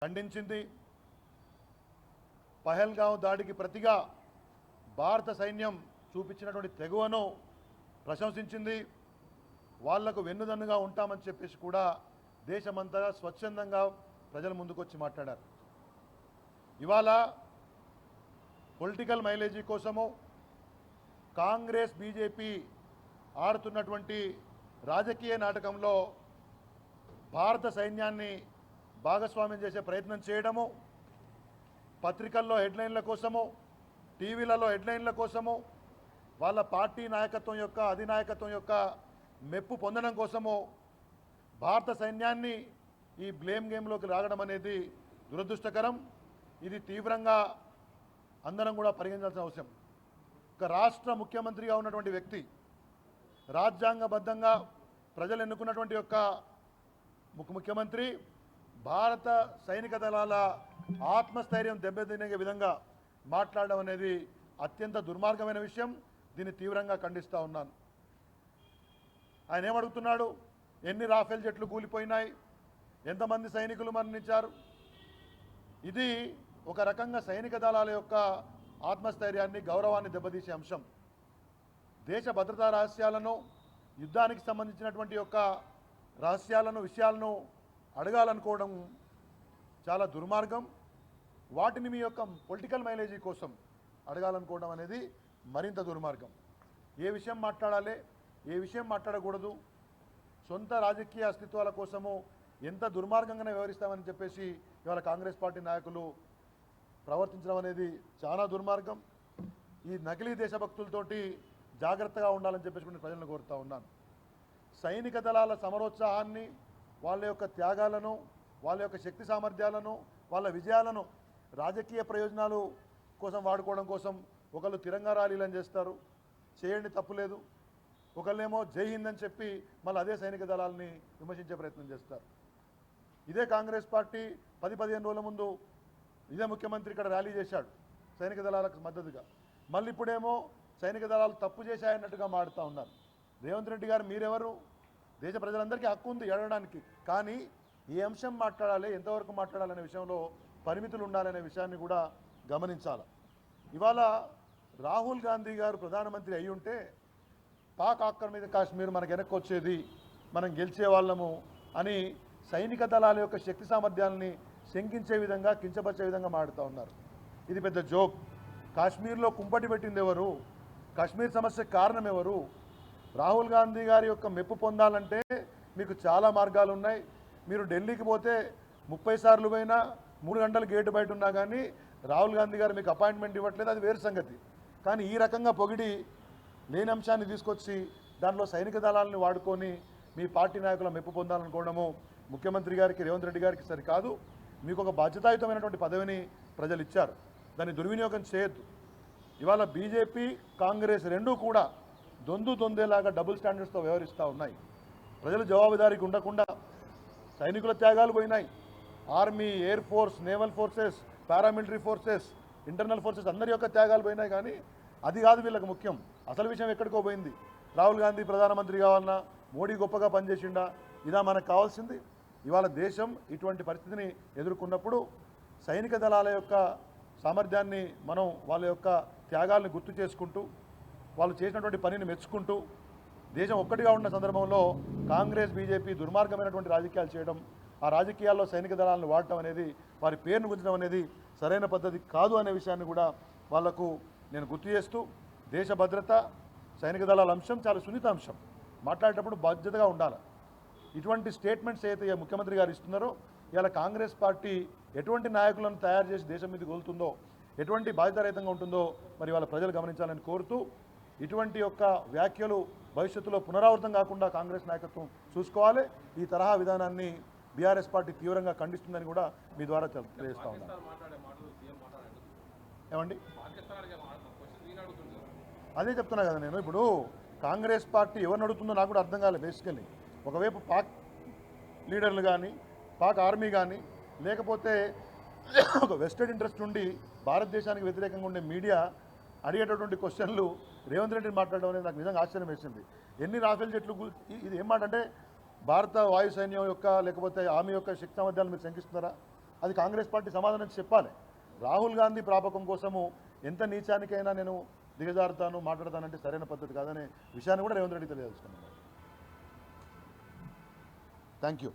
ఖండించింది। పహల్గావ్ దాడికి ప్రతిగా భారత సైన్యం చూపించినటువంటి తెగువను ప్రశంసించింది। వాళ్లకు వెన్నుదన్నుగా ఉంటామని చెప్పేసి కూడా దేశమంతా స్వచ్ఛందంగా ప్రజల ముందుకొచ్చి మాట్లాడారు। ఇవాళ పొలిటికల్ మైలేజీ కోసము కాంగ్రెస్ బీజేపీ ఆడుతున్నటువంటి రాజకీయ నాటకంలో భారత సైన్యాన్ని భాగస్వామ్యం చేసే ప్రయత్నం చేయడము, పత్రికల్లో హెడ్లైన్ల కోసము, టీవీలలో హెడ్లైన్ల కోసము, వాళ్ళ పార్టీ నాయకత్వం యొక్క అధినాయకత్వం యొక్క మెప్పు పొందడం కోసము భారత సైన్యాన్ని ఈ బ్లేమ్ గేమ్లోకి రాగడం అనేది దురదృష్టకరం। ఇది తీవ్రంగా అందరం కూడా పరిగణించాల్సిన అవసరం। ఒక రాష్ట్ర ముఖ్యమంత్రిగా ఉన్నటువంటి వ్యక్తి, రాజ్యాంగబద్ధంగా ప్రజలు ఎన్నుకున్నటువంటి యొక్క ముఖ్యమంత్రి భారత సైనిక దళాల ఆత్మస్థైర్యం దెబ్బతినే విధంగా మాట్లాడడం అనేది అత్యంత దుర్మార్గమైన విషయం। దీన్ని తీవ్రంగా ఖండిస్తూ ఉన్నాను। ఆయన ఏమడుగుతున్నాడు? ఎన్ని రాఫెల్ జెట్లు కూలిపోయినాయి, ఎంతమంది సైనికులు మరణించారు? ఇది ఒక రకంగా సైనిక దళాల యొక్క ఆత్మస్థైర్యాన్ని, గౌరవాన్ని దెబ్బతీసే అంశం। దేశ భద్రతా రహస్యాలను, యుద్ధానికి సంబంధించినటువంటి యొక్క రహస్యాలను, విషయాలను అడగాలనుకోవడం చాలా దుర్మార్గం। వాటిని మీ యొక్క పొలిటికల్ మైలేజీ కోసం అడగాలనుకోవడం అనేది మరింత దుర్మార్గం। ఏ విషయం మాట్లాడాలి, ఏ విషయం మాట్లాడకూడదు, సొంత రాజకీయ అస్తిత్వాల కోసము ఎంత దుర్మార్గంగానే వ్యవహరిస్తామని చెప్పేసి ఇవాళ కాంగ్రెస్ పార్టీ నాయకులు ప్రవర్తించడం అనేది చాలా దుర్మార్గం। ఈ నకిలీ దేశభక్తులతోటి జాగ్రత్తగా ఉండాలని చెప్పేసి ప్రజలను కోరుతూ ఉన్నాను। సైనిక దళాల సమరోత్సాహాన్ని, వాళ్ళ యొక్క త్యాగాలను, వాళ్ళ యొక్క శక్తి సామర్థ్యాలను, వాళ్ళ విజయాలను రాజకీయ ప్రయోజనాలు కోసం వాడుకోవడం కోసం ఒకళ్ళు తిరంగా ర్యాలీలను చేస్తారు, చేయండి తప్పులేదు। ఒకళ్ళేమో జై హింద్ అని చెప్పి మళ్ళీ అదే సైనిక దళాలని విమర్శించే ప్రయత్నం చేస్తారు। ఇదే కాంగ్రెస్ పార్టీ 10-15 రోజుల ముందు ఇదే ముఖ్యమంత్రి ఇక్కడ ర్యాలీ చేశాడు సైనిక దళాలకు మద్దతుగా। మళ్ళీ ఇప్పుడేమో సైనిక దళాలు తప్పు చేశాయన్నట్టుగా మాడుతూ ఉన్నారు। రేవంత్ రెడ్డి గారు మీరెవరు? దేశ ప్రజలందరికీ హక్కు ఉంది అడగడానికి, కానీ ఏ అంశం మాట్లాడాలి, ఎంతవరకు మాట్లాడాలనే విషయంలో పరిమితులు ఉండాలనే విషయాన్ని కూడా గమనించాలి। ఇవాళ రాహుల్ గాంధీ గారు ప్రధానమంత్రి అయి ఉంటే పాక్ ఆక్రమిత కాశ్మీర్ మనకు వెనక్కి వచ్చేది, మనం గెలిచే వాళ్ళము అని సైనిక దళాల యొక్క శక్తి సామర్థ్యాలని శంకించే విధంగా, కించపరిచే విధంగా మాడుతూ ఉన్నారు। ఇది పెద్ద జోక్। కాశ్మీర్లో కుంపటి పెట్టింది ఎవరు? కాశ్మీర్ సమస్యకు కారణం ఎవరు? రాహుల్ గాంధీ గారి యొక్క మెప్పు పొందాలంటే మీకు చాలా మార్గాలు ఉన్నాయి। మీరు ఢిల్లీకి పోతే 30 సార్లు పోయినా 3 గంటలు గేటు బయట ఉన్నా కానీ రాహుల్ గాంధీ గారు మీకు అపాయింట్మెంట్ ఇవ్వట్లేదు, అది వేరు సంగతి। కానీ ఈ రకంగా పొగిడి లేని అంశాన్ని తీసుకొచ్చి దానిలో సైనిక దళాలను వాడుకొని మీ పార్టీ నాయకుల మెప్పు పొందాలనుకోవడము ముఖ్యమంత్రి గారికి, రేవంత్ రెడ్డి గారికి సరికాదు। మీకు ఒక బాధ్యతాయుతమైనటువంటి పదవిని ప్రజలు ఇచ్చారు, దాన్ని దుర్వినియోగం చేయొద్దు। ఇవాళ బీజేపీ, కాంగ్రెస్ రెండూ కూడా దొందేలాగా డబుల్ స్టాండర్డ్స్తో వ్యవహరిస్తూ ఉన్నాయి। ప్రజలు జవాబుదారీకి ఉండకుండా సైనికుల త్యాగాలు పోయినాయి। Army, air force, naval forces, paramilitary forces, internal forces అందరి యొక్క త్యాగాలు పోయినాయి, కానీ అది కాదు వీళ్ళకి ముఖ్యం। అసలు విషయం ఎక్కడికో పోయింది। రాహుల్ గాంధీ ప్రధానమంత్రి కావాలన్నా, మోడీ గొప్పగా పనిచేసిండా, ఇదా మనకు కావాల్సింది? ఇవాళ దేశం ఇటువంటి పరిస్థితిని ఎదుర్కొన్నప్పుడు సైనిక దళాల యొక్క సామర్థ్యాన్ని మనం, వాళ్ళ యొక్క త్యాగాలను గుర్తు చేసుకుంటూ, వాళ్ళు చేసినటువంటి పనిని మెచ్చుకుంటూ, దేశం ఒక్కటిగా ఉన్న సందర్భంలో కాంగ్రెస్, బీజేపీ దుర్మార్గమైనటువంటి రాజకీయాలు చేయడం, ఆ రాజకీయాల్లో సైనిక దళాలను వాడటం అనేది, వారి పేరును గుంచడం అనేది సరైన పద్ధతి కాదు అనే విషయాన్ని కూడా వాళ్లకు నేను గుర్తు చేస్తూ, దేశ భద్రత, సైనిక దళాల అంశం చాలా సున్నిత అంశం, మాట్లాడేటప్పుడు బాధ్యతగా ఉండాలి। ఇటువంటి స్టేట్మెంట్స్ అయితే ముఖ్యమంత్రి గారు ఇస్తున్నారో, ఇలా కాంగ్రెస్ పార్టీ ఎటువంటి నాయకులను తయారు చేసి దేశం మీదకి వెళ్తుందో, ఎటువంటి బాధ్యతారహితంగా ఉంటుందో మరి వాళ్ళ ప్రజలు గమనించాలని కోరుతూ, ఇటువంటి యొక్క వ్యాఖ్యలు భవిష్యత్తులో పునరావృతం కాకుండా కాంగ్రెస్ నాయకత్వం చూసుకోవాలి। ఈ తరహా విధానాన్ని బీఆర్ఎస్ పార్టీ తీవ్రంగా ఖండిస్తుందని కూడా మీ ద్వారా తెలియజేస్తా ఉన్నాను। ఏమండి, అదే చెప్తున్నా కదా నేను। ఇప్పుడు కాంగ్రెస్ పార్టీ ఎవరిని అడుగుతుందో నాకు కూడా అర్థం కాలేదు బేసికల్లీ। ఒకవైపు పాక్ లీడర్లు కానీ, పాక్ ఆర్మీ కానీ, లేకపోతే ఒక వెస్టెడ్ ఇంట్రెస్ట్ ఉండి భారతదేశానికి వ్యతిరేకంగా ఉండే మీడియా అడిగేటటువంటి క్వశ్చన్లు రేవంత్ రెడ్డిని మాట్లాడడం అనేది నాకు నిజంగా ఆశ్చర్యం వేసింది। ఎన్ని రాఫెల్ జెట్లు, ఇది ఏం మాట అంటే భారత వాయు సైన్యం యొక్క లేకపోతే ఆర్మీ యొక్క శక్తి సామర్థ్యాలు మీరు శంకిస్తున్నారా? అది కాంగ్రెస్ పార్టీ సమాధానం చెప్పాలి. రాహుల్ గాంధీ ప్రాపకం కోసము ఎంత నీచానికైనా నేను దిగజారుతాను మాట్లాడతానంటే సరైన పద్ధతి కాదనే విషయాన్ని కూడా రేవంత్ రెడ్డి తెలియజేసుకున్నాను. Thank you.